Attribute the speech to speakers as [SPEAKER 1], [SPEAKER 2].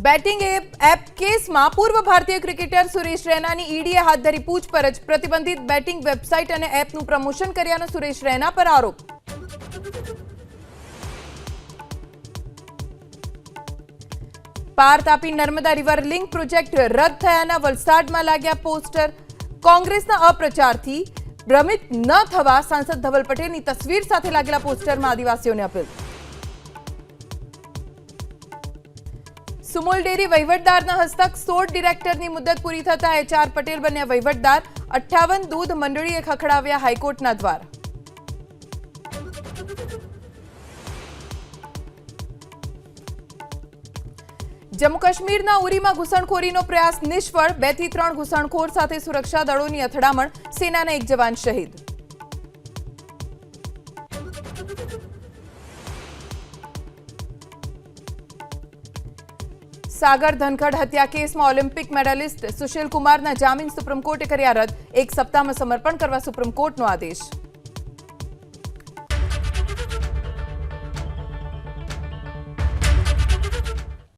[SPEAKER 1] Batting app કેસમાં પૂર્વ ભારતીય ક્રિકેટર સુરેશ રૈનાની ઈડીએ હાથ ધરી પૂછપરછ. પ્રતિબંધિત બેટિંગ વેબસાઇટ અને એપનું પ્રમોશન કર્યાનો સુરેશ રૈના પર આરોપ. પાર Tapi Narmada river link project રદ થયાના વલસાડમાં લાગ્યા પોસ્ટર. કોંગ્રેસના અપ્રચારથી ભ્રમિત ન થવા સાંસદ ધવલ પટેલની તસવીર સાથે લાગેલા પોસ્ટરમાં આદિવાસીઓને અપીલ. સુમુલ ડેરી વહીવટદારના હસ્તક 16 ડિરેક્ટરની મુદત પૂરી થતા HR પટેલ બન્યા વહીવટદાર. 58 દૂધ મંડળીએ ખખડાવ્યા હાઈકોર્ટના દ્વાર. જમ્મુ કાશ્મીરના ઉરીમાં ઘૂસણખોરીનો પ્રયાસ નિષ્ફળ. 2 થી 3 ઘૂસણખોર સાથે સુરક્ષા દળોની અથડામણ. સેનાના 1 જવાન શહીદ. સાગર ધનખડ હત્યા કેસમાં ઓલિમ્પિક મેડાલિસ્ટ સુશીલ કુમારના જામીન સુપ્રીમ કોર્ટે કર્યા રદ. 1 સપ્તાહમાં સમર્પણ કરવા સુપ્રીમ કોર્ટનો આદેશ.